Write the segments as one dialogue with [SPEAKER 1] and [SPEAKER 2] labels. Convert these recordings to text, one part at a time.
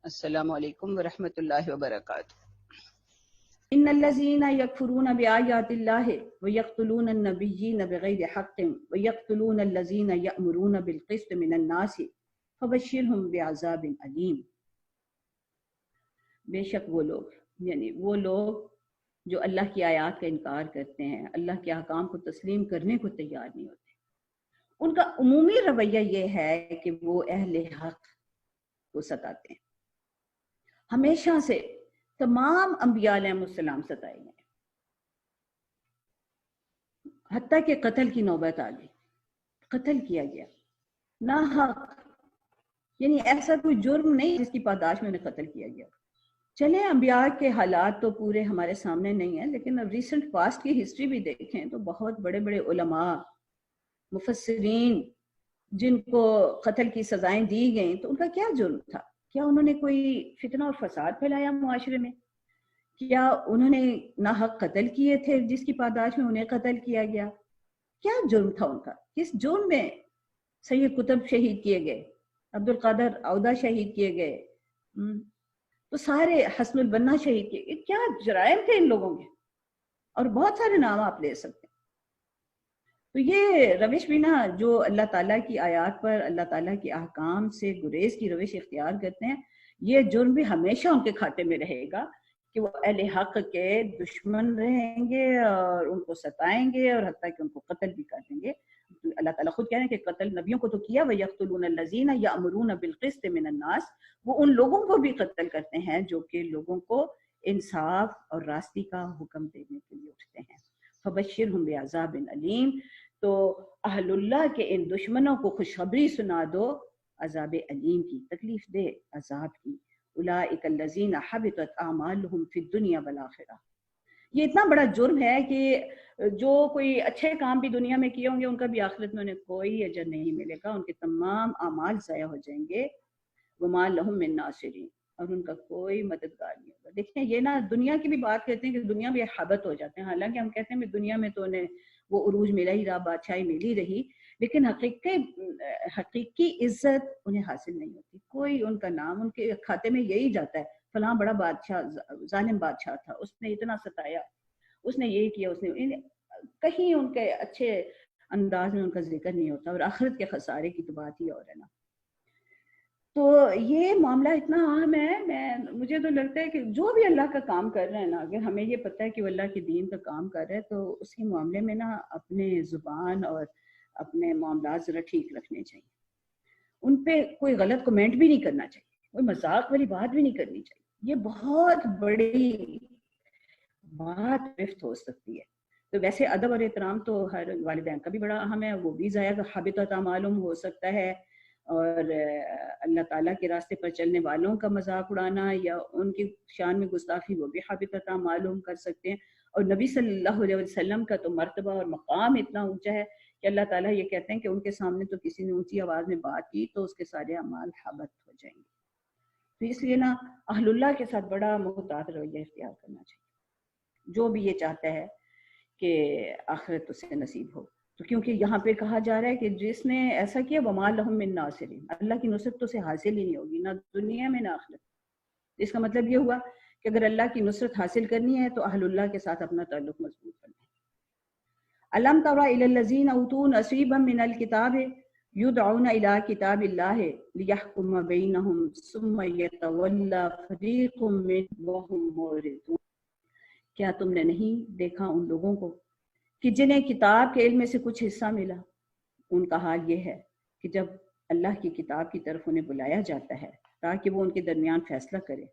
[SPEAKER 1] السلام علیکم ورحمۃ اللہ وبرکاتہ۔
[SPEAKER 2] ان الذين يكفرون بآيات الله ويقتلون النبيين بغير حق ويقتلون الذين يأمرون بالقسط من الناس فبشرهم بعذاب علیم۔ بے شک وہ لوگ، یعنی وہ لوگ جو اللہ کی آیات کا انکار کرتے ہیں، اللہ کے احکام کو تسلیم کرنے کو تیار نہیں ہوتے، ان کا عمومی رویہ یہ ہے کہ وہ اہل حق کو ستاتے ہیں۔ ہمیشہ سے تمام انبیاء علیہ السلام ستائے گئے، حتیٰ کہ قتل کی نوبت آ گئی، قتل کیا گیا ناحق، یعنی ایسا کوئی جرم نہیں جس کی پاداش میں انہیں قتل کیا گیا۔ چلیں انبیاء کے حالات تو پورے ہمارے سامنے نہیں ہیں، لیکن اب ریسنٹ پاسٹ کی ہسٹری بھی دیکھیں تو بہت بڑے بڑے علماء، مفسرین جن کو قتل کی سزائیں دی گئیں تو ان کا کیا جرم تھا؟ کیا انہوں نے کوئی فتنہ اور فساد پھیلایا معاشرے میں؟ کیا انہوں نے ناحق قتل کیے تھے جس کی پاداش میں انہیں قتل کیا گیا؟ کیا جرم تھا ان کا؟ کس جرم میں سید قطب شہید کیے گئے، عبد القادر عودہ شہید کیے گئے، تو سارے حسن البنا شہید کیے گئے؟ کیا جرائم تھے ان لوگوں کے؟ اور بہت سارے نام آپ لے سکتے ہیں۔ تو یہ روش بھی نا، جو اللہ تعالیٰ کی آیات پر، اللہ تعالیٰ کے احکام سے گریز کی روش اختیار کرتے ہیں، یہ جرم بھی ہمیشہ ان کے کھاتے میں رہے گا کہ وہ اہل حق کے دشمن رہیں گے اور ان کو ستائیں گے اور حتیٰ کہ ان کو قتل بھی کر دیں گے۔ اللہ تعالیٰ خود کہہ رہے ہیں کہ قتل نبیوں کو تو کیا، وَيَقْتُلُونَ الَّذِينَ يَأْمُرُونَ بِالْقِسْطِ مِنَ النَّاسِ، وہ ان لوگوں کو بھی قتل کرتے ہیں جو کہ لوگوں کو انصاف اور راستی کا حکم دینے کے لیے اٹھتے ہیں۔ فَبَشِّرْهُم بِعَذَابٍ عَلِيمٍ، تو اہل اللہ کے ان دشمنوں کو خوشخبری سنا دو عذاب علیم کی، تکلیف دہ عذاب کی۔ اولئک الذین حبطت اعمالهم فی الدنیا والآخرہ۔ یہ اتنا بڑا جرم ہے کہ جو کوئی اچھے کام بھی دنیا میں کیے ہوں گے ان کا بھی آخرت میں انہیں کوئی اجر نہیں ملے گا، ان کے تمام اعمال ضائع ہو جائیں گے۔ وما لهم من ناصرین، اور ان کا کوئی مددگار نہیں ہوگا۔ دیکھیں یہ نا دنیا کی بھی بات کرتے ہیں کہ دنیا بھی حبط ہو جاتے ہیں، حالانکہ ہم کہتے ہیں کہ دنیا میں تو انہیں وہ عروج ملا ہی رہا، بادشاہی ملی رہی، لیکن حقیقی عزت انہیں حاصل نہیں ہوتی۔ کوئی ان کا نام ان کے کھاتے میں یہی جاتا ہے، فلاں بڑا بادشاہ، ظالم بادشاہ تھا، اس نے اتنا ستایا، اس نے یہ کیا، اس نے، کہیں ان کے اچھے انداز میں ان کا ذکر نہیں ہوتا، اور آخرت کے خسارے کی تو بات ہی اور ہے نا۔ تو یہ معاملہ اتنا اہم ہے، مجھے تو لگتا ہے کہ جو بھی اللہ کا کام کر رہے ہیں نا، اگر ہمیں یہ پتہ ہے کہ وہ اللہ کے دین کا کام کر رہے ہیں تو اس کے معاملے میں نا اپنے زبان اور اپنے معاملات ذرا ٹھیک رکھنے چاہیے، ان پہ کوئی غلط کمنٹ بھی نہیں کرنا چاہیے، کوئی مذاق والی بات بھی نہیں کرنی چاہیے، یہ بہت بڑی بات رفت ہو سکتی ہے۔ تو ویسے ادب اور احترام تو ہر والدین کا بھی بڑا اہم ہے، وہ بھی ضائع حبطت اعمالہم ہو سکتا ہے، اور اللہ تعالیٰ کے راستے پر چلنے والوں کا مذاق اڑانا یا ان کی شان میں گستاخی، وہ بھی حبطت اعمالہم کر سکتے ہیں۔ اور نبی صلی اللہ علیہ وسلم کا تو مرتبہ اور مقام اتنا اونچا ہے کہ اللہ تعالیٰ یہ کہتے ہیں کہ ان کے سامنے تو کسی نے اونچی آواز میں بات کی تو اس کے سارے اعمال حبط ہو جائیں گے۔ تو اس لیے نا اہل اللہ کے ساتھ بڑا محتاط رویہ اختیار کرنا چاہیے، جو بھی یہ چاہتا ہے کہ آخرت اسے نصیب ہو۔ تو کیونکہ یہاں پہ کہا جا رہا ہے کہ جس نے ایسا کیا وَمَا لَهُم مِّن نَاصِرِينَ، اللہ کی نصرت تو اسے حاصل ہی نہیں ہوگی، نہ دنیا میں نہ آخرت۔ اس کا مطلب یہ ہوا کہ اگر اللہ کی نصرت حاصل کرنی ہے تو اہل اللہ کے ساتھ اپنا تعلق مضبوط کرنا ہے۔ أَلَمْ تَرَ إِلَى الَّذِينَ أُوتُوا نَصِيبًا مِّنَ الْكِتَابِ يُدْعَوْنَ إِلَى كِتَابِ اللَّهِ لِيَحْكُمَ بَيْنَهُمْ ثُمَّ يَتَوَلَّى فَرِيقٌ مِّنْهُمْ وَهُمْ مُعْرِضُونَ۔ کیا تم نے نہیں دیکھا ان لوگوں کو کہ جنہیں کتاب کے علم میں سے کچھ حصہ ملا؟ ان کا حال یہ ہے کہ جب اللہ کی کتاب کی طرف انہیں بلایا جاتا ہے تاکہ وہ ان کے درمیان فیصلہ کرے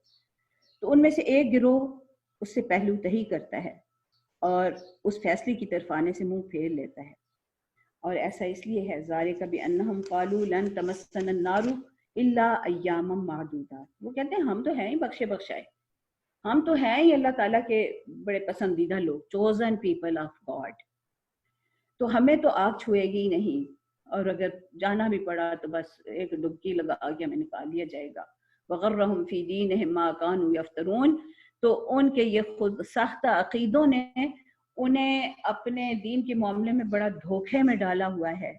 [SPEAKER 2] تو ان میں سے ایک گروہ اس سے پہلو تہی کرتا ہے اور اس فیصلے کی طرف آنے سے منہ پھیر لیتا ہے، اور ایسا اس لیے ہے ذالک بأنہم قالوا لن تمسنا النار الا ایاما معدودات، وہ کہتے ہیں ہم تو ہیں ہی بخشے بخشائے، ہم تو ہیں ہی اللہ تعالیٰ کے بڑے پسندیدہ لوگ، چوزن پیپل آف گاڈ، تو ہمیں تو آگ چھوئے گی نہیں، اور اگر جانا بھی پڑا تو بس ایک ڈبکی لگا کے ہمیں نکال لیا جائے گا۔ وغرہم فی دینہم ما کانوا یفترون، تو ان کے یہ خود ساختہ عقیدوں نے انہیں اپنے دین کے معاملے میں بڑا دھوکے میں ڈالا ہوا ہے۔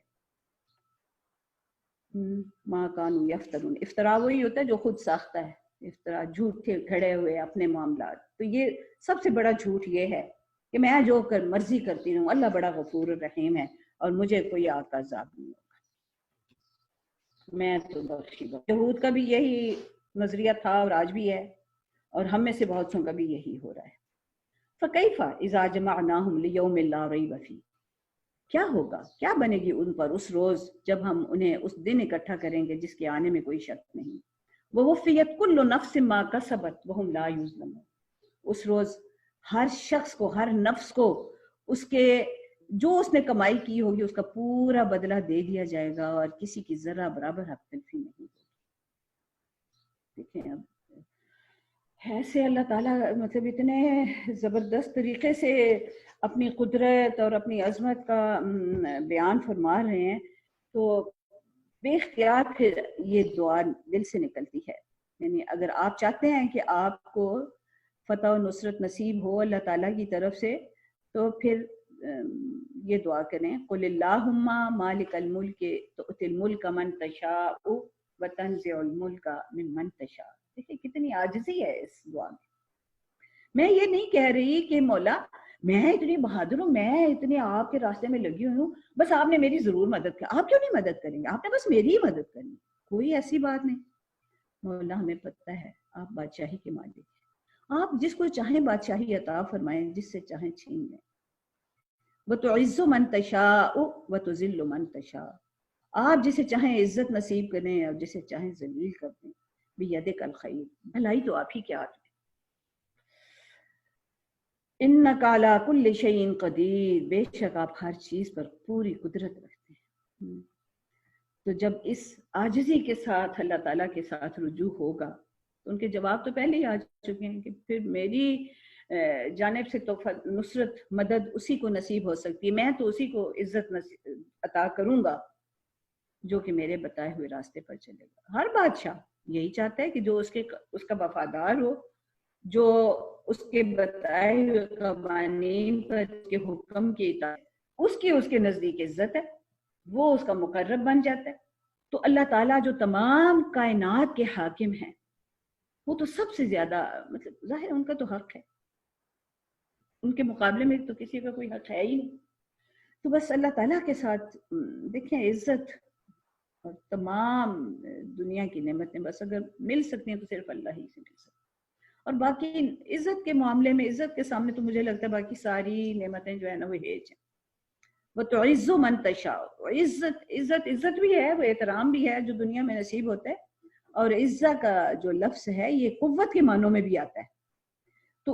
[SPEAKER 2] ما کانوا یفترون، افترا وہی ہوتا ہے جو خود ساختہ ہے، افترا، جھوٹے کھڑے ہوئے اپنے معاملات. تو یہ سب سے بڑا جھوٹ یہ ہے کہ میں جو مرضی کرتی ہوں، اللہ بڑا غفور الرحیم ہے اور مجھے کوئی آگ کا عذاب نہیں ہوگا، میں تو بخشی. یہود کا بھی یہی نظریہ تھا اور آج بھی ہے، اور ہم میں سے بہت سوں کا بھی یہی ہو رہا ہے. فَكَيْفَ إِذَا جَمَعْنَاهُمْ لِيَوْمٍ لَا رَيْبَ فِيهِ، کیا ہوگا، کیا بنے گی ان پر اس روز جب ہم انہیں اس دن اکٹھا کریں گے جس کے آنے میں کوئی شک نہیں. وَوَفِّيَتْ كُلُّ نَفْسٍ مَا كَسَبَتْ وَهُمْ لَا يُظْلَمُونَ، اس روز ہر شخص کو، ہر نفس کو اس کے جو اس نے کمائی کی ہوگی اس کا پورا بدلہ دے دیا جائے گا، اور کسی کی ذرہ برابر حق تلفی نہیں ہوگی. دیکھیں اب ایسے اللہ تعالیٰ مطلب اتنے زبردست طریقے سے اپنی قدرت اور اپنی عظمت کا بیان فرما رہے ہیں، تو بے اختیار پھر یہ دعا دل سے نکلتی ہے. یعنی اگر آپ چاہتے ہیں کہ آپ کو فتح و نصرت نصیب ہو اللہ تعالیٰ کی طرف سے، تو پھر یہ دعا کریں، قل اللہم مالک الملک تؤتی الملک من تشاء وتنزع الملک ممن تشاء. دیکھیں کتنی عاجزی ہے اس دعا میں. میں یہ نہیں کہہ رہی کہ مولا میں اتنی بہادر ہوں، میں اتنے آپ کے راستے میں لگی ہوئی ہوں، بس آپ نے میری ضرور مدد کر. آپ کیوں نہیں مدد کریں گے؟ آپ نے بس میری ہی مدد کرنی. کوئی ایسی بات نہیں. مولا ہمیں پتہ ہے آپ بادشاہی کے مالک ہیں، آپ جس کو چاہیں بادشاہی عطا فرمائیں، جس سے چاہیں چھین لیں. وَتُعِزُّ مَن تَشَاءُ وَتُذِلُّ مَن تَشَاءُ، آپ جسے چاہیں عزت نصیب کریں اور جسے چاہیں ذلیل کر دیں. بِیَدِکَ الْخَیْرُ، بھلائی تو آپ ہی کے ہاتھ میں. اِنَّکَ عَلیٰ کُلِّ شَیْءٍ قدیر، بے شک آپ ہر چیز پر پوری قدرت رکھتے ہیں. تو جب اس عاجزی کے ساتھ اللہ تعالیٰ کے ساتھ رجوع ہوگا تو ان کے جواب تو پہلے ہی آ چکے ہیں کہ پھر میری جانب سے تو نصرت مدد اسی کو نصیب ہو سکتی ہے، میں تو اسی کو عزت عطا کروں گا جو کہ میرے بتائے ہوئے راستے پر چلے گا. ہر بادشاہ یہی چاہتا ہے کہ جو اس کا وفادار ہو، جو اس کے بتائے ہوئے قوانین پر کے حکم کی اطاعت، اس کے نزدیک عزت ہے، وہ اس کا مقرب بن جاتا ہے. تو اللہ تعالیٰ جو تمام کائنات کے حاکم ہیں، وہ تو سب سے زیادہ مطلب ظاہر ان کا تو حق ہے، ان کے مقابلے میں تو کسی کا کوئی حق ہے ہی نہیں. تو بس اللہ تعالیٰ کے ساتھ دیکھیں عزت اور تمام دنیا کی نعمتیں بس اگر مل سکتی ہیں تو صرف اللہ ہی سے مل سکتی ہیں. اور باقی عزت کے معاملے میں، عزت کے سامنے تو مجھے لگتا ہے باقی ساری نعمتیں جو ہے نا وہ ہیج ہیں. وَتُعِزُّ مَن تَشَاءُ، عزت بھی ہے، وہ احترام بھی ہے جو دنیا میں نصیب ہوتا ہے. اور عزت کا جو لفظ ہے یہ قوت کے معنوں میں بھی آتا ہے. تو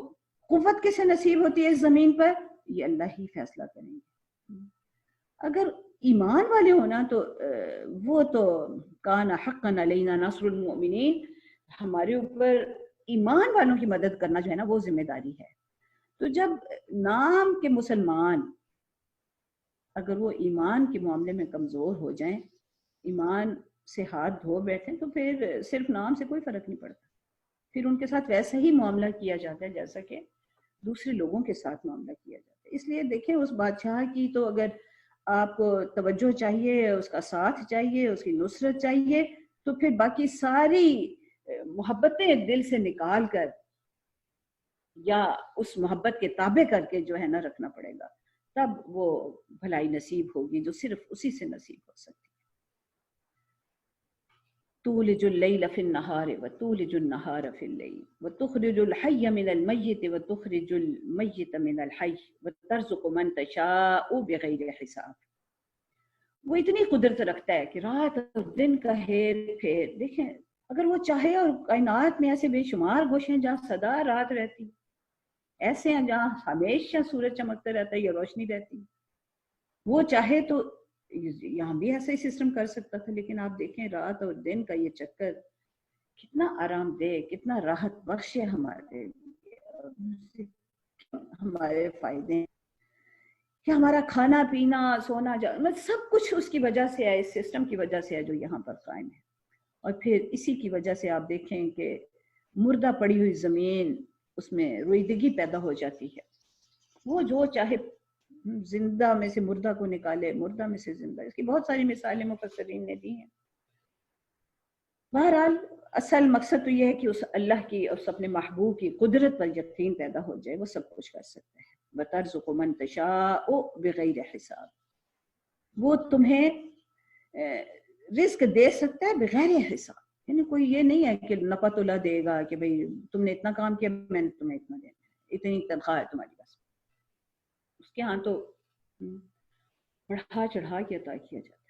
[SPEAKER 2] قوت کسے نصیب ہوتی ہے اس زمین پر؟ یہ اللہ ہی فیصلہ کریں گے. اگر ایمان والے ہونا تو وہ تو کان حقا علینا نصر المؤمنین، ہمارے اوپر ایمان والوں کی مدد کرنا جو ہے نا وہ ذمہ داری ہے. تو جب نام کے مسلمان اگر وہ ایمان کے معاملے میں کمزور ہو جائیں، ایمان سے ہاتھ دھو بیٹھیں، تو پھر صرف نام سے کوئی فرق نہیں پڑتا. پھر ان کے ساتھ ویسا ہی معاملہ کیا جاتا ہے جیسا کہ دوسرے لوگوں کے ساتھ معاملہ کیا جاتا ہے. اس لیے دیکھیں اس بادشاہ کی تو اگر آپ کو توجہ چاہیے، اس کا ساتھ چاہیے، اس کی نصرت چاہیے، تو پھر باقی ساری محبتیں دل سے نکال کر یا اس محبت کے تابع کر کے جو ہے نا رکھنا پڑے گا، تب وہ بھلائی نصیب ہوگی جو صرف اسی سے نصیب ہو سکتی ہے. تولج اللیل فی النہار وتولج النہار فی اللیل وتخرج الحی من المیت وتخرج المیت من الحی وترزق من تشاء بغیر حساب. وہ اتنی قدرت رکھتا ہے کہ رات اور دن کا ہیر پھیر، دیکھیں اگر وہ چاہے، اور کائنات میں ایسے بے شمار گوشے ہیں جہاں سدا رات رہتی، ایسے ہیں جہاں ہمیشہ سورج چمکتا رہتا ہے یا روشنی رہتی. وہ چاہے تو یہاں بھی ایسا ہی سسٹم کر سکتا تھا، لیکن آپ دیکھیں رات اور دن کا یہ چکر کتنا آرام دہ، کتنا راحت بخش ہے ہمارے فائدے ہیں کہ ہمارا کھانا پینا سونا سب کچھ اس کی وجہ سے ہے، اس سسٹم کی وجہ سے ہے جو یہاں پر قائم ہے. اور پھر اسی کی وجہ سے آپ دیکھیں کہ مردہ پڑی ہوئی زمین اس میں رویدگی پیدا ہو جاتی ہے. وہ جو چاہے زندہ میں سے مردہ کو نکالے، مردہ میں سے زندہ. اس کی بہت ساری مثالیں مفسرین نے دی ہیں. بہرحال اصل مقصد تو یہ ہے کہ اس اللہ کی اور اس اپنے محبوب کی قدرت پر یقین پیدا ہو جائے، وہ سب کچھ کر سکتا ہے. وَتَرْزُقُ مَن تَشَاءُ بِغَيْرِ حساب، وہ تمہیں رزق دے سکتا ہے بغیر حساب. یعنی کوئی یہ نہیں ہے کہ نفع تلا دے گا کہ بھئی تم نے اتنا کام کیا میں نے تمہیں اتنا دینا، اتنی تنخواہ ہے تمہاری پاس. اس کے ہاں تو بڑھا چڑھا کے عطا کیا جاتا ہے.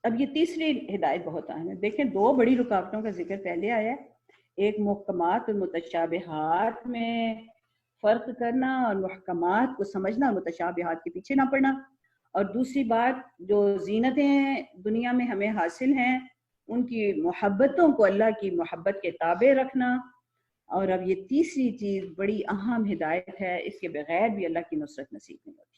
[SPEAKER 2] اب یہ تیسری ہدایت بہت اہم ہے. دیکھیں 2 بڑی رکاوٹوں کا ذکر پہلے آیا ہے، ایک محکمات اور متشابہات میں فرق کرنا اور محکمات کو سمجھنا اور متشابہات کے پیچھے نہ پڑنا، اور دوسری بات جو زینتیں دنیا میں ہمیں حاصل ہیں ان کی محبتوں کو اللہ کی محبت کے تابع رکھنا. اور اب یہ تیسری چیز بڑی اہم ہدایت ہے، اس کے بغیر بھی اللہ کی نصرت نصیب نہیں ہوتی.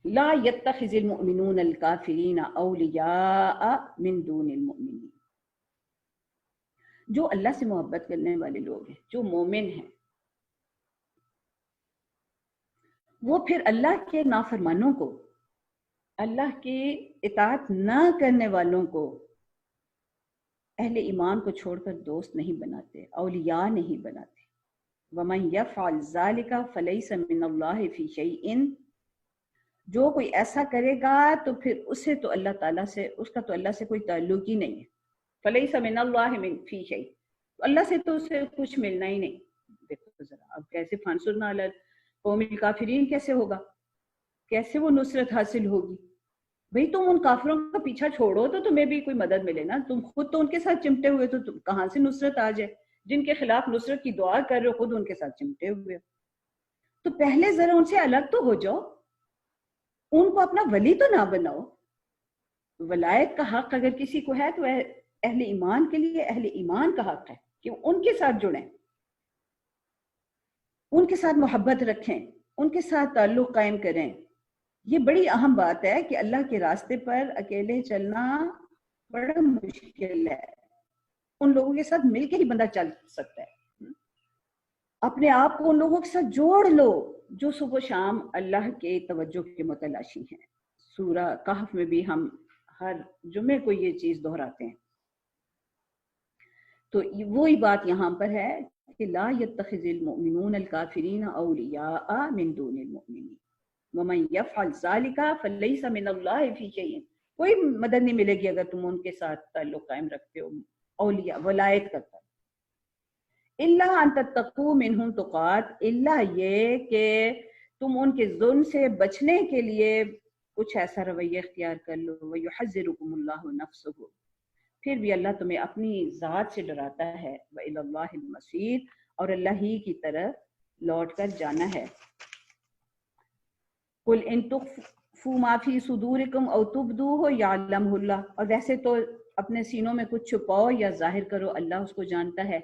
[SPEAKER 2] لا يتخذ المؤمنون الكافرین اولیاء من دون المؤمنین، جو اللہ سے محبت کرنے والے لوگ ہیں، جو مومن ہیں، وہ پھر اللہ کے نافرمانوں کو، اللہ کی اطاعت نہ کرنے والوں کو اہل ایمان کو چھوڑ کر دوست نہیں بناتے، اولیاء نہیں بناتے. وَمَن يَفْعَلْ ذَلِكَ فَلَيْسَ مِنَ اللَّهِ فِي شَيْءٍ، جو کوئی ایسا کرے گا تو پھر اسے تو اللہ تعالیٰ سے، اس کا تو اللہ سے کوئی تعلق ہی نہیں ہے. فَلَيْسَ مِنَ اللَّهِ فِي شَيْءٍ، اللہ سے تو اسے کچھ ملنا ہی نہیں. دیکھو ذرا اب کیسے فانصرنا علی القوم الکافرین کیسے ہوگا، کیسے وہ نصرت حاصل ہوگی؟ بھئی تم ان کافروں کا پیچھا چھوڑو تو تمہیں بھی کوئی مدد ملے نا. تم خود تو ان کے ساتھ چمٹے ہوئے تو کہاں سے نصرت آ جائے؟ جن کے خلاف نصرت کی دعا کر رہے ہو خود ان کے ساتھ چمٹے ہوئے. تو پہلے ذرا ان سے الگ تو ہو جاؤ، ان کو اپنا ولی تو نہ بناؤ. ولایت کا حق اگر کسی کو ہے تو اہل ایمان کے لیے اہل ایمان کا حق ہے کہ ان کے ساتھ جڑیں، ان کے ساتھ محبت رکھیں، ان کے ساتھ تعلق قائم کریں. یہ بڑی اہم بات ہے کہ اللہ کے راستے پر اکیلے چلنا بڑا مشکل ہے. ان لوگوں کے ساتھ مل کے ہی بندہ چل سکتا ہے. اپنے آپ کو ان لوگوں کے ساتھ جوڑ لو جو صبح و شام اللہ کے توجہ کے متلاشی ہیں. سورہ کہف میں بھی ہم ہر جمعے کو یہ چیز دہراتے ہیں. تو وہی بات یہاں پر ہے کہ لا يتخذ المؤمنون الکافرین اولیاء من دون المؤمنین ومن يفعل ذلك فليس من الله في شيء. کوئی مدد نہیں ملے گی اگر تم ان کے ساتھ تعلق قائم رکھتے ہو، اولیاء ولایت کرتا. الا ان تتقوا منهم تقات، الا یہ کہ تم ان کے ظلم سے بچنے کے لیے کچھ ایسا رویہ اختیار کر لو. ويحذركم الله نفسه، پھر بھی اللہ تمہیں اپنی ذات سے ڈراتا ہے. وإلى الله المصير، اور اللہ ہی کی طرف لوٹ کر جانا ہے. قل ان تخفوا ما في صدوركم او تبدوه يعلمه اللہ، اور ویسے تو اپنے سینوں میں کچھ چھپاؤ یا ظاہر کرو اللہ اس کو جانتا ہے.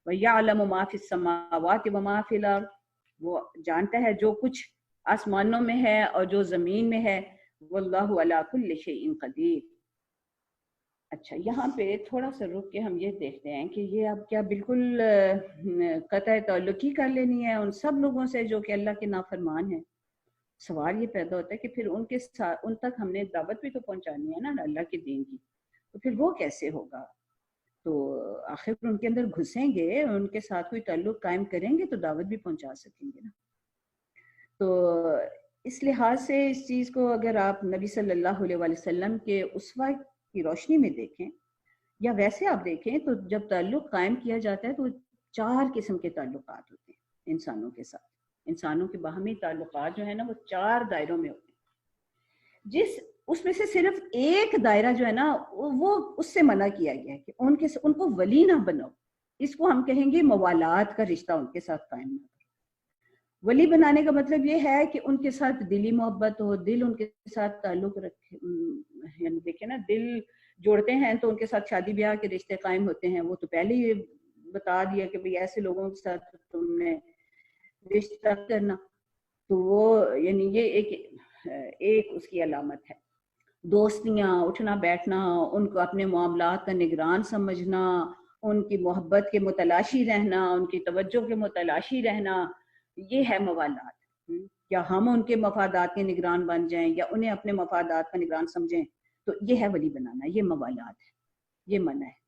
[SPEAKER 2] وَيَعْلَمُ مَا فِي السَّمَاوَاتِ وَمَا فِي الْأَرْضِ، وہ جانتا ہے جو کچھ آسمانوں میں ہے اور جو زمین میں ہے. وَاللَّهُ عَلَى كُلِّ شَيْءٍ قَدِيرٌ. اچھا یہاں پہ تھوڑا سا رک کے ہم یہ دیکھتے ہیں کہ یہ اب کیا بالکل قطع تعلق ہی کر لینی ہے ان سب لوگوں سے جو کہ اللہ کے نافرمان ہیں؟ سوال یہ پیدا ہوتا ہے کہ پھر ان کے ساتھ ان تک ہم نے دعوت بھی تو پہنچانی ہے نا اللہ کے دین کی، تو پھر وہ کیسے ہوگا؟ تو آخر ان کے اندر گھسیں گے، ان کے ساتھ کوئی تعلق قائم کریں گے تو دعوت بھی پہنچا سکیں گے نا. تو اس لحاظ سے اس چیز کو اگر آپ نبی صلی اللہ علیہ وسلم کے اسوہ کی روشنی میں دیکھیں یا ویسے آپ دیکھیں تو جب تعلق قائم کیا جاتا ہے تو 4 قسم کے تعلقات ہوتے ہیں انسانوں کے ساتھ. انسانوں کے باہمی تعلقات جو ہے نا وہ 4 دائروں میں ہوتے ہیں. اس میں سے صرف ایک دائرہ جو ہے نا وہ اس سے منع کیا گیا ہے کہ ان کو ولی نہ بناؤ. اس کو ہم کہیں گے موالات کا رشتہ ان کے ساتھ قائم نہ کرو. ولی بنانے کا مطلب یہ ہے کہ ان کے ساتھ دلی محبت ہو، دل ان کے ساتھ تعلق رکھے. یعنی دیکھیں نا دل جوڑتے ہیں تو ان کے ساتھ شادی بیاہ کے رشتے قائم ہوتے ہیں. وہ تو پہلے ہی بتا دیا کہ بھئی ایسے لوگوں کے ساتھ تم نے رشتہ کرنا. تو وہ یعنی یہ ایک اس کی علامت ہے. دوستیاں، اٹھنا بیٹھنا، ان کو اپنے معاملات کا نگران سمجھنا، ان کی محبت کے متلاشی رہنا، ان کی توجہ کے متلاشی رہنا، یہ ہے موالات. کیا ہم ان کے مفادات کے نگران بن جائیں یا انہیں اپنے مفادات کا نگران سمجھیں؟ تو یہ ہے ولی بنانا، یہ موالات ہے، یہ منع ہے.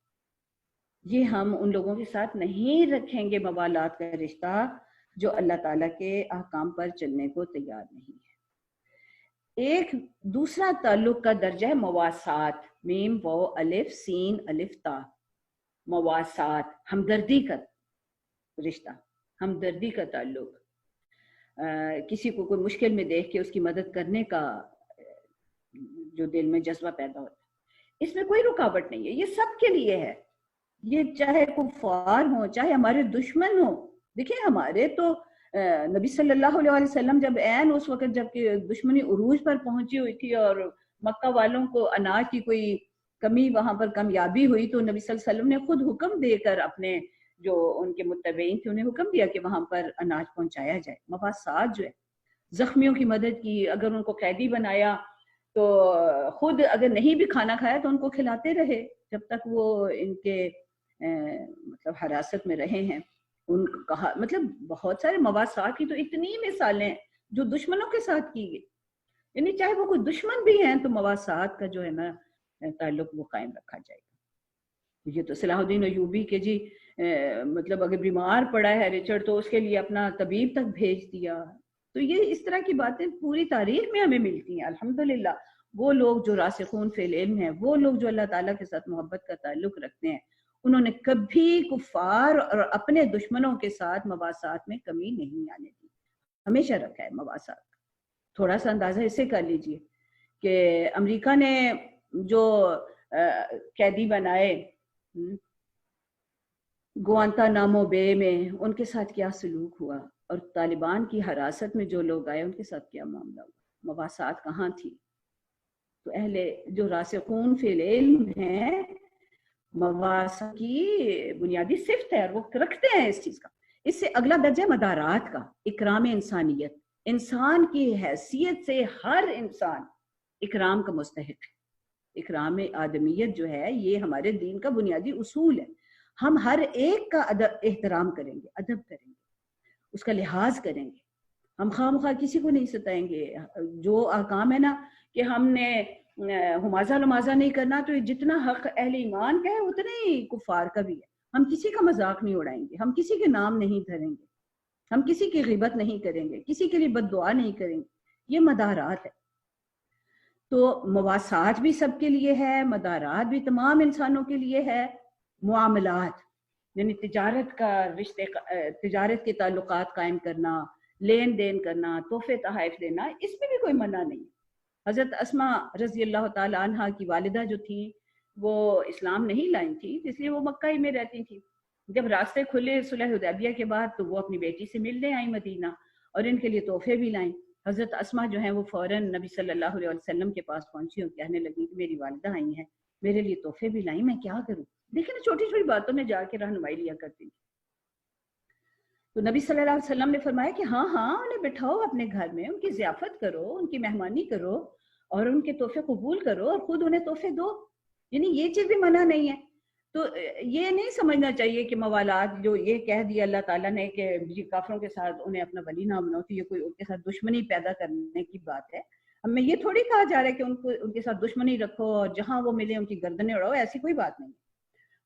[SPEAKER 2] یہ ہم ان لوگوں کے ساتھ نہیں رکھیں گے موالات کا رشتہ جو اللہ تعالیٰ کے احکام پر چلنے کو تیار نہیں ہے. ایک دوسرا تعلق کا درجہ ہے مواسات، میم واو الف سین الف تا، مواسات، ہمدردی کا رشتہ، ہمدردی کا تعلق. کسی کو کوئی مشکل میں دیکھ کے اس کی مدد کرنے کا جو دل میں جذبہ پیدا ہوتا ہے، اس میں کوئی رکاوٹ نہیں ہے، یہ سب کے لیے ہے. یہ چاہے کفار ہوں چاہے ہمارے دشمن ہوں. دیکھیں ہمارے تو نبی صلی اللہ علیہ وسلم جب عین اس وقت جب کہ دشمنی عروج پر پہنچی ہوئی تھی اور مکہ والوں کو اناج کی کوئی کمی وہاں پر کامیابی ہوئی، تو نبی صلی اللہ علیہ وسلم نے خود حکم دے کر اپنے جو ان کے متبعین تھے انہیں حکم دیا کہ وہاں پر اناج پہنچایا جائے. مواسات جو ہے، زخمیوں کی مدد کی، اگر ان کو قیدی بنایا تو خود اگر نہیں بھی کھانا کھایا تو ان کو کھلاتے رہے جب تک وہ ان کے مطلب حراست میں رہے ہیں. ان کو کہا مطلب بہت سارے مواسات کی تو اتنی مثالیں جو دشمنوں کے ساتھ کی گئی، یعنی چاہے وہ کوئی دشمن بھی ہیں تو مواسات کا جو ہے نا تعلق وہ قائم رکھا جائے گا. یہ تو صلاح الدین ایوبی کے جی مطلب اگر بیمار پڑا ہے رچرڈ تو اس کے لیے اپنا طبیب تک بھیج دیا. تو یہ اس طرح کی باتیں پوری تاریخ میں ہمیں ملتی ہیں الحمدللہ. وہ لوگ جو راسخون فی العلم ہیں، وہ لوگ جو اللہ تعالیٰ کے ساتھ محبت کا تعلق رکھتے ہیں، انہوں نے کبھی کفار اور اپنے دشمنوں کے ساتھ مواسات میں کمی نہیں آنے دی، ہمیشہ رکھا ہے مواسات. تھوڑا سا اندازہ اس سے کر لیجئے کہ امریکہ نے جو قیدی بنائے گوانتانامو بے میں، ان کے ساتھ کیا سلوک ہوا، اور طالبان کی حراست میں جو لوگ آئے ان کے ساتھ کیا معاملہ ہوا. مواسات کہاں تھی؟ تو اہل جو راسخون فی العلم ہیں، مواسات کی بنیادی صفت ہے اور وہ رکھتے ہیں اس چیز کا. اس سے اگلا درجہ مدارات کا، اکرام انسانیت. انسان کی حیثیت سے ہر انسان اکرام کا مستحق ہے. اکرام آدمیت جو ہے یہ ہمارے دین کا بنیادی اصول ہے. ہم ہر ایک کا احترام کریں گے، ادب کریں گے، اس کا لحاظ کریں گے. ہم خواہ مخواہ کسی کو نہیں ستائیں گے. جو احکام ہے نا کہ ہم نے ہمازہ لمازہ نہیں کرنا، تو جتنا حق اہل ایمان کا ہے اتنا ہی کفار کا بھی ہے. ہم کسی کا مذاق نہیں اڑائیں گے، ہم کسی کے نام نہیں دھریں گے، ہم کسی کی غیبت نہیں کریں گے، کسی کے لیے بد دعا نہیں کریں گے. یہ مدارات ہے. تو مواسات بھی سب کے لیے ہے، مدارات بھی تمام انسانوں کے لیے ہے. معاملات یعنی تجارت کا رشتے، تجارت کے تعلقات قائم کرنا، لین دین کرنا، تحفے تحائف دینا، اس میں بھی کوئی منع نہیں. حضرت اسماء رضی اللہ تعالی عنہ کی والدہ جو تھی وہ اسلام نہیں لائیں تھی، اس لیے وہ مکہ ہی میں رہتی تھی. جب راستے کھلے صلح حدیبیہ کے بعد تو وہ اپنی بیٹی سے ملنے آئیں مدینہ اور ان کے لیے تحفے بھی لائیں. حضرت اسماء جو ہیں وہ فوراً نبی صلی اللہ علیہ وسلم کے پاس پہنچی اور کہنے لگی کہ میری والدہ آئی ہیں، میرے لیے تحفے بھی لائیں، میں کیا کروں. دیکھیں نا چھوٹی چھوٹی باتوں میں جا کے رہنمائی لیا کرتی. تو نبی صلی اللہ علیہ وسلم نے فرمایا کہ ہاں انہیں بٹھاؤ اپنے گھر میں، ان کی ضیافت کرو، ان کی مہمانی کرو اور ان کے تحفے قبول کرو اور خود انہیں تحفے دو. یعنی یہ چیز بھی منع نہیں ہے. تو یہ نہیں سمجھنا چاہیے کہ موالات جو یہ کہہ دیا اللہ تعالیٰ نے کہ کافروں کے ساتھ انہیں اپنا ولی نہ بناؤ تو یہ کوئی ان کے ساتھ دشمنی پیدا کرنے کی بات ہے. ہمیں یہ تھوڑی کہا جا رہا ہے کہ ان کے ساتھ دشمنی رکھو اور جہاں وہ ملے ان کی گردنیں اڑاؤ، ایسی کوئی بات نہیں.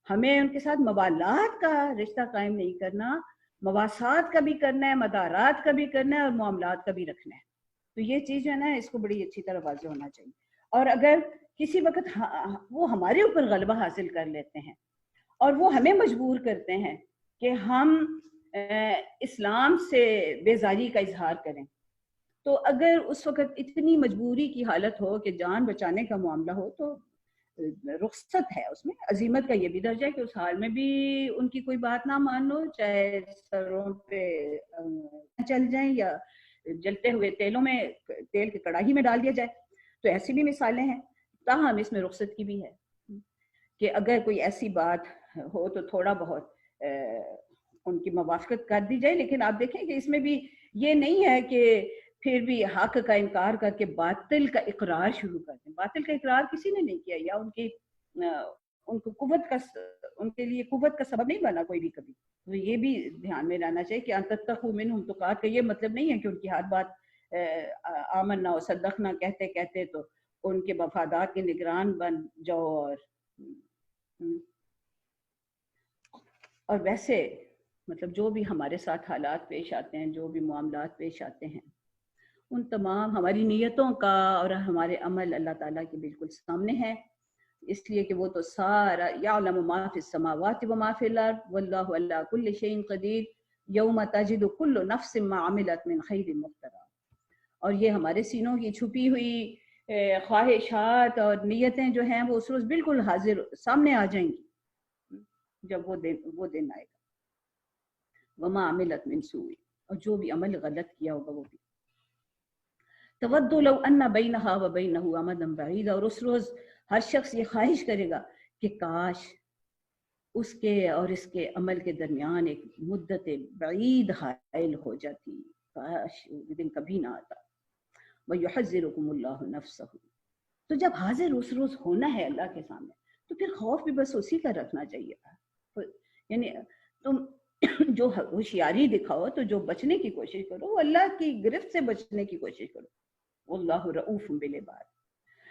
[SPEAKER 2] ہمیں ان کے ساتھ موالات کا رشتہ قائم نہیں کرنا، مواسات کا بھی کرنا ہے، مدارات کا بھی کرنا ہے اور معاملات کا بھی رکھنا ہے. تو یہ چیز جو ہے نا اس کو بڑی اچھی طرح واضح ہونا چاہیے. اور اگر کسی وقت وہ ہمارے اوپر غلبہ حاصل کر لیتے ہیں اور وہ ہمیں مجبور کرتے ہیں کہ ہم اسلام سے بیزاری کا اظہار کریں، تو اگر اس وقت اتنی مجبوری کی حالت ہو کہ جان بچانے کا معاملہ ہو تو رخصت ہے. اس میں عزیمت کا یہ بھی درجہ ہے کہ اس حال میں بھی ان کی کوئی بات نہ مانو، چاہے سروں پہ چل جائیں یا جلتے ہوئے تیل کی کڑاہی میں ڈال دیا جائے. تو ایسی بھی مثالیں ہیں. تاہم اس میں رخصت کی بھی ہے کہ اگر کوئی ایسی بات ہو تو تھوڑا بہت ان کی موافقت کر دی جائے. لیکن آپ دیکھیں کہ اس میں بھی یہ نہیں ہے کہ پھر بھی حق کا انکار کر کے باطل کا اقرار شروع کر دیں. باطل کا اقرار کسی نے نہیں کیا، یا ان کو ان کے لیے قوت کا سبب نہیں بنا کوئی بھی کبھی. تو یہ بھی دھیان میں رہنا چاہیے کہ ان تتقوا منہم تقات کا یہ مطلب نہیں ہے کہ ان کی ہر بات آمنا و صدقنا کہتے کہتے تو ان کے مفادات کے نگران بن جاؤ. اور ویسے مطلب جو بھی ہمارے ساتھ حالات پیش آتے ہیں، جو بھی معاملات پیش آتے ہیں، ان تمام ہماری نیتوں کا اور ہمارے عمل اللہ تعالیٰ کے بالکل سامنے ہے، اس لیے کہ وہ تو سارا یعلم ما فی السماوات و ما فی الارض واللہ علی کل شیء قدیر یوم تجد کل نفس ما عملت من خیر محترا. اور یہ ہمارے سینوں کی چھپی ہوئی خواہشات اور نیتیں جو ہیں وہ اس روز بالکل حاضر سامنے آ جائیں گی جب وہ دن آئے گا. وما عملت من سوء، اور جو بھی عمل غلط کیا ہوگا وہ بھی. تود لو ان بینہا و بینہ امدا بعیدا، اور اس روز ہر شخص یہ خواہش کرے گا کہ کاش اس کے اور اس کے عمل کے درمیان ایک مدت بعید حائل ہو جاتی، کاش یہ دن کبھی نہ آتا. وَيُحَذِّرُكُمُ اللَّهُ نَفْسَهُ. تو جب حاضر اس روز ہونا ہے اللہ کے سامنے تو پھر خوف بھی بس اسی کا رکھنا چاہیے. یعنی تم جو ہوشیاری دکھاؤ تو جو بچنے کی کوشش کرو وہ اللہ کی گرفت سے بچنے کی کوشش کرو. واللہ رؤوف بالعباد.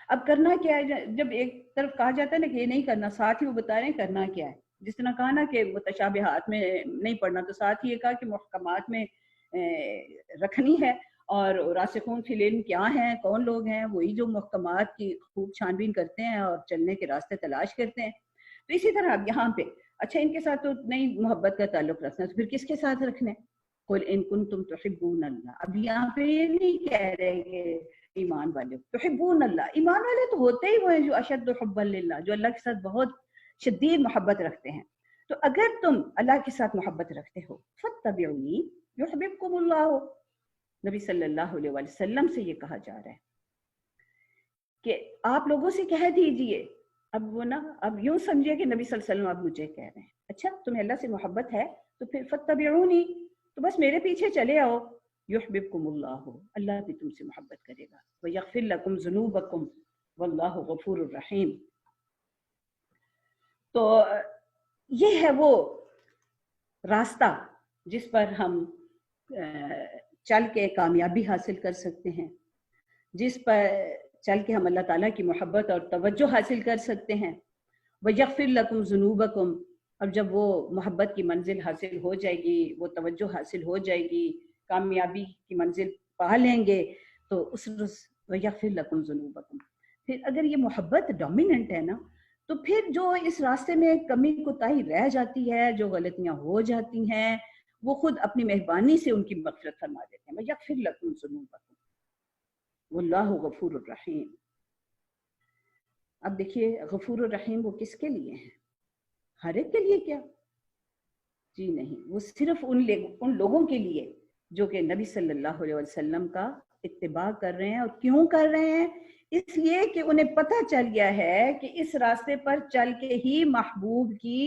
[SPEAKER 2] اب کرنا کیا ہے؟ جب ایک طرف کہا جاتا ہے نا کہ یہ نہیں کرنا، ساتھ ہی وہ بتا رہے ہیں کرنا کیا ہے. جس طرح کہا نا کہ متشابہات میں نہیں پڑھنا، تو ساتھ ہی یہ کہا کہ محکمات میں رکھنی ہے. اور راسخون فی العلم کیا ہیں، کون لوگ ہیں؟ وہی جو محکمات کی خوب چھان بین کرتے ہیں اور چلنے کے راستے تلاش کرتے ہیں. تو اسی طرح اب یہاں پہ اچھا ان کے ساتھ تو نہیں محبت کا تعلق رکھنا، تو پھر کس کے ساتھ رکھنا ہے؟ قل ان کنتم تحبون اللہ. اب یہاں پہ یہ نہیں کہہ رہے کہ ایمان والے تحبون اللہ. ایمان والے تو ہوتے ہی وہ ہیں جو اشد حبا للہ، جو اللہ کے ساتھ بہت شدید محبت رکھتے ہیں. تو اگر تم اللہ کے ساتھ محبت رکھتے ہو فاتبعونی یحببکم اللہ. نبی صلی اللہ علیہ وسلم سے یہ کہا جا رہا ہے کہ آپ لوگوں سے کہہ دیجئے. اب وہ نا اب یوں سمجھے کہ نبی صلی اللہ علیہ وسلم اب مجھے کہہ رہے ہیں اچھا تمہیں اللہ سے محبت ہے تو پھر فاتبعونی، تو بس میرے پیچھے چلے آؤ. یحببکم اللہ، اللہ بھی تم سے محبت کرے گا. ویغفر لکم ذنوبکم واللہ غفور الرحیم. تو یہ ہے وہ راستہ جس پر ہم چل کے کامیابی حاصل کر سکتے ہیں، جس پر چل کے ہم اللہ تعالیٰ کی محبت اور توجہ حاصل کر سکتے ہیں. وَيَغْفِرْ لَكُمْ ذُنُوبَكُمْ. اب جب وہ محبت کی منزل حاصل ہو جائے گی، وہ توجہ حاصل ہو جائے گی، کامیابی کی منزل پا لیں گے، تو اس روز وَيَغْفِرْ لَكُمْ ذُنُوبَكُمْ. پھر اگر یہ محبت ڈومیننٹ ہے نا، تو پھر جو اس راستے میں کمی کوتاہی رہ جاتی ہے، جو غلطیاں ہو جاتی ہیں، وہ خود اپنی مہربانی سے ان کی مغفرت فرما دیتے ہیں. وَيَغْفِرْ لَكُمْ ذُنُوبَكُمْ وَاللَّهُ غَفُورٌ رَحِيمٌ. اب دیکھیے غفور الرحیم وہ کس کے لیے ہیں؟ ہر ایک کے لیے کیا؟ جی نہیں، وہ صرف ان لوگوں کے لیے جو کہ نبی صلی اللہ علیہ وسلم کا اتباع کر رہے ہیں. اور کیوں کر رہے ہیں؟ اس لیے کہ انہیں پتہ چل گیا ہے کہ اس راستے پر چل کے ہی محبوب کی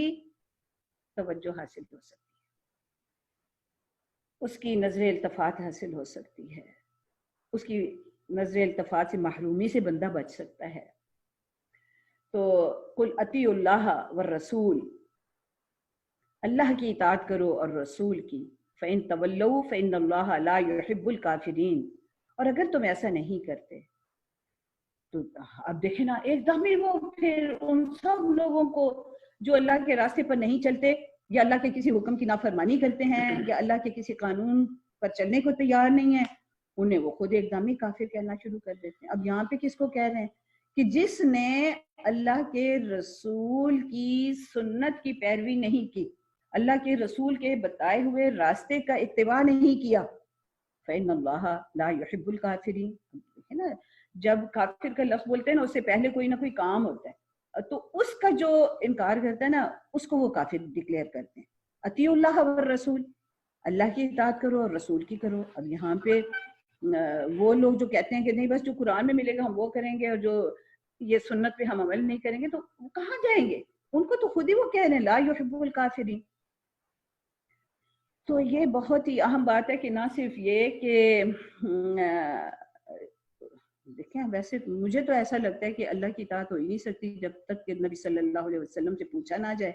[SPEAKER 2] توجہ حاصل ہو سکتی ہے، اس کی نظر التفات حاصل ہو سکتی ہے، اس کی نظر التفات سے محرومی سے بندہ بچ سکتا ہے. تو قل اطیعوا اللہ والرسول، اللہ کی اطاعت کرو اور رسول کی. فإن تولوا فإن اللہ لا يحب الکافرین. اور اگر تم ایسا نہیں کرتے تو اب دیکھیں نا ایک دم ہی وہ پھر ان سب لوگوں کو جو اللہ کے راستے پر نہیں چلتے یا اللہ کے کسی حکم کی نافرمانی کرتے ہیں یا اللہ کے کسی قانون پر چلنے کو تیار نہیں ہیں، انہیں وہ خود ایک دم ہی کافر کہنا شروع کر دیتے ہیں. اب یہاں پہ کس کو کہہ رہے ہیں؟ کہ جس نے اللہ کے رسول کی سنت کی پیروی نہیں کی، اللہ کے رسول کے بتائے ہوئے راستے کا اتباع نہیں کیا، فإن اللہ لا يحب الکافرین. ہے نا، جب کافر کا لفظ بولتے ہیں نا اس سے پہلے کوئی نہ کوئی کام ہوتا ہے، تو اس کا جو انکار کرتا ہے نا اس کو وہ کافر ڈکلیئر کرتے ہیں. اطیعوا اللہ والرسول، اللہ کی اطاعت کرو اور رسول کی کرو. اب یہاں پہ وہ لوگ جو کہتے ہیں کہ نہیں بس جو قرآن میں ملے گا ہم وہ کریں گے اور جو یہ سنت پہ ہم عمل نہیں کریں گے، تو وہ کہاں جائیں گے؟ ان کو تو خود ہی وہ کہہ رہے ہیں لا یحب الکافرین. تو یہ بہت ہی اہم بات ہے کہ نہ صرف یہ کہ دیکھیں ویسے مجھے تو ایسا لگتا ہے کہ اللہ کی اطاعت ہو ہی نہیں سکتی جب تک کہ نبی صلی اللہ علیہ وسلم سے پوچھا نہ جائے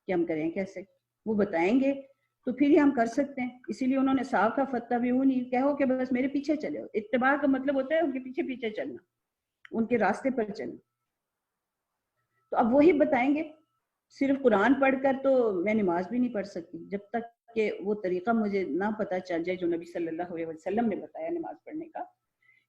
[SPEAKER 2] کہ ہم کریں کیسے. وہ بتائیں گے تو پھر ہی ہم کر سکتے ہیں. اسی لیے انہوں نے صاف کا فتح بھی نہیں کہو کہ بس میرے پیچھے چلے ہو. اتباع کا مطلب ہوتا ہے ان کے پیچھے پیچھے چلنا، ان کے راستے پر چلنا. تو اب وہی بتائیں گے. صرف قرآن پڑھ کر تو میں نماز بھی نہیں پڑھ سکتی جب تک کہ وہ طریقہ مجھے نہ پتہ چل جائے جو نبی صلی اللہ علیہ وسلم نے بتایا نماز پڑھنے کا،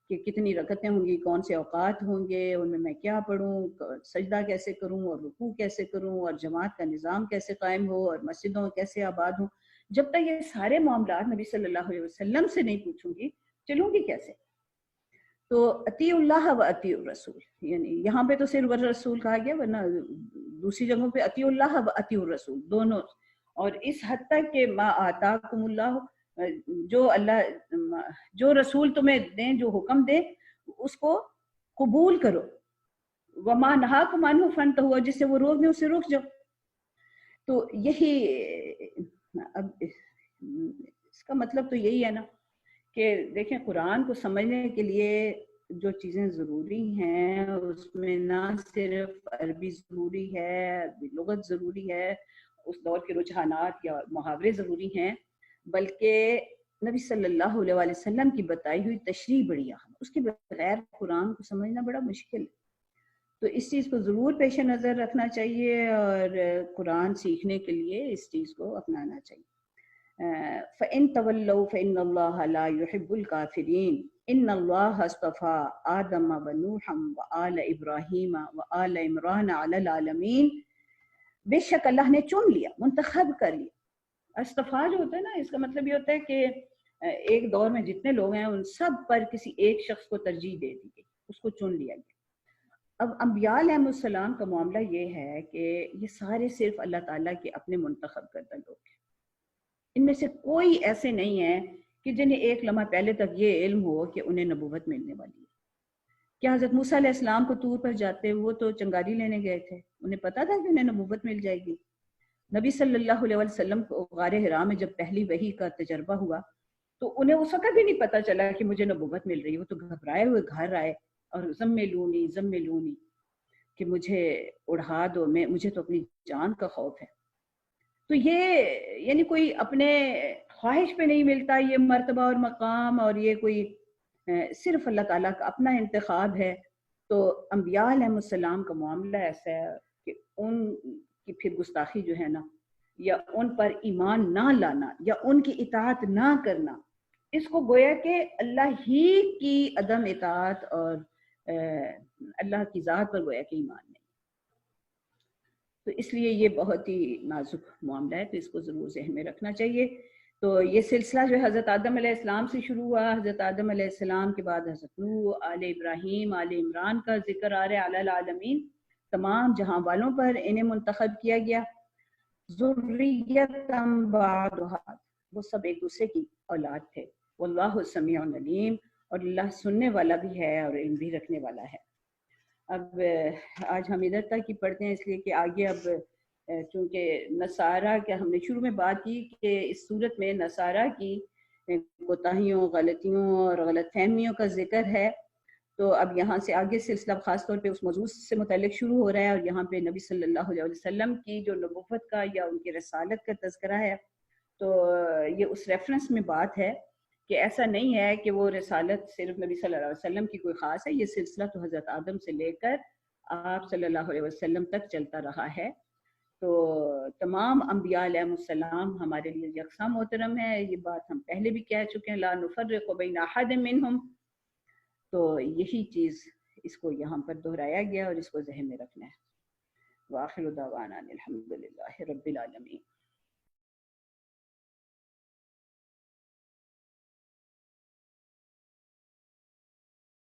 [SPEAKER 2] کہ کتنی رکعتیں ہوں گی، کون سے اوقات ہوں گے، ان میں کیا پڑھوں، سجدہ کیسے کروں اور رکوع کیسے کروں اور جماعت کا نظام کیسے قائم ہو اور مسجدوں کیسے آباد ہوں. جب تک یہ سارے معاملات نبی صلی اللہ علیہ وسلم سے نہیں پوچھوں گی چلوں گی کیسے؟ تو اطیع اللہ و اطیع الرسول، یعنی یہاں پہ تو صرف رسول کہا گیا، ورنہ دوسری جگہوں پہ اطیع اللہ و اطیع الرسول دونوں. اور اس حد تک کہ ما آتاکم اللہ، جو رسول تمہیں دیں، جو حکم دیں اس کو قبول کرو. وما نہاکم عنہ فانتہوا، جس سے وہ روک دیں اس سے رک جاؤ. تو یہی اب اس کا مطلب تو یہی ہے نا کہ دیکھیں قرآن کو سمجھنے کے لیے جو چیزیں ضروری ہیں اس میں نہ صرف عربی ضروری ہے، عربی لغت ضروری ہے، اس دور کے رجحانات یا محاورے ضروری ہیں، بلکہ نبی صلی اللہ علیہ وسلم کی بتائی ہوئی تشریح بڑی اہم. اس کے بغیر قرآن کو سمجھنا بڑا مشکل ہے. تو اس چیز کو ضرور پیش نظر رکھنا چاہیے اور قرآن سیکھنے کے لیے اس چیز کو اپنانا چاہیے. فَإِن تَوَلَّوْا فَإِنَّ اللَّهَ لَا يُحِبُّ الْكَافِرِينَ إِنَّ اللَّهَ اصْطَفَىٰ آدَمَ وَنُوحًا وَآلَ إِبْرَاہِیمَ وَآلَ عِمْرَانَ عَلَى الْعَالَمِينَ. بے شک اللہ نے چن لیا، منتخب کر لیا. اصطفیٰ جو ہوتا ہے نا، اس کا مطلب یہ ہوتا ہے کہ ایک دور میں جتنے لوگ ہیں ان سب پر کسی ایک شخص کو ترجیح دے دی گئی، اس کو چن لیا گیا. اب انبیاء علیہ السلام کا معاملہ یہ ہے کہ یہ سارے صرف اللہ تعالیٰ کے اپنے منتخب کردہ لوگ ہیں. ان میں سے کوئی ایسے نہیں ہے کہ جنہیں ایک لمحہ پہلے تک یہ علم ہو کہ انہیں نبوت ملنے والی ہے. کیا حضرت موسیٰ علیہ السلام کو طور پر جاتے وہ تو چنگاری لینے گئے تھے، انہیں پتا تھا کہ انہیں نبوت مل جائے گی؟ نبی صلی اللہ علیہ وسلم کو غار حرا میں جب پہلی وحی کا تجربہ ہوا تو انہیں اس وقت بھی نہیں پتا چلا کہ مجھے نبوت مل رہی ہے. وہ تو گھبرائے ہوئے گھر آئے اور زملونی کہ مجھے اڑا دو، مجھے تو اپنی جان کا خوف ہے. تو یہ یعنی کوئی اپنے خواہش پہ نہیں ملتا یہ مرتبہ اور مقام، اور یہ کوئی صرف اللہ تعالیٰ کا اپنا انتخاب ہے. تو انبیاء علیہ السلام کا معاملہ ایسا ہے کہ ان کی پھر گستاخی جو ہے نا، یا ان پر ایمان نہ لانا یا ان کی اطاعت نہ کرنا، اس کو گویا کہ اللہ ہی کی عدم اطاعت اور اللہ کی ذات پر گویا کہ ایمان نہیں. تو اس لیے یہ بہت ہی نازک معاملہ ہے، تو اس کو ضرور ذہن میں رکھنا چاہیے. تو یہ سلسلہ جو حضرت آدم علیہ السلام سے شروع ہوا، حضرت آدم علیہ السلام کے بعد حضرت نوح، آل ابراہیم، آل عمران کا ذکر آ رہا ہے، علی العالمین، تمام جہاں والوں پر انہیں منتخب کیا گیا. ذریۃ بعضھا، وہ سب ایک دوسرے کی اولاد تھے. واللہ سمیع علیم، اور اللہ سننے والا بھی ہے اور علم بھی رکھنے والا ہے. اب آج ہم ادھر تک ہی پڑھتے ہیں، اس لیے کہ آگے اب چونکہ نصارہ کے ہم نے شروع میں بات کی کہ اس صورت میں نصارہ کی کوتاہیوں، غلطیوں اور غلط فہمیوں کا ذکر ہے. تو اب یہاں سے آگے سلسلہ خاص طور پہ اس موضوع سے متعلق شروع ہو رہا ہے، اور یہاں پہ نبی صلی اللہ علیہ وسلم کی جو نبوت کا یا ان کی رسالت کا تذکرہ ہے. تو یہ اس ریفرنس میں بات ہے کہ ایسا نہیں ہے کہ وہ رسالت صرف نبی صلی اللہ علیہ وسلم کی کوئی خاص ہے. یہ سلسلہ تو حضرت آدم سے لے کر آپ صلی اللہ علیہ وسلم تک چلتا رہا ہے. تو تمام انبیاء علیہ السلام ہمارے لیے یکساں محترم ہے. یہ بات ہم پہلے بھی کہہ چکے ہیں، لا نفرق بین احد منہم. تو یہی چیز اس کو یہاں پر دہرایا گیا اور اس کو ذہن میں رکھنا ہے. وآخر دعوانا الحمد للہ رب العالمین.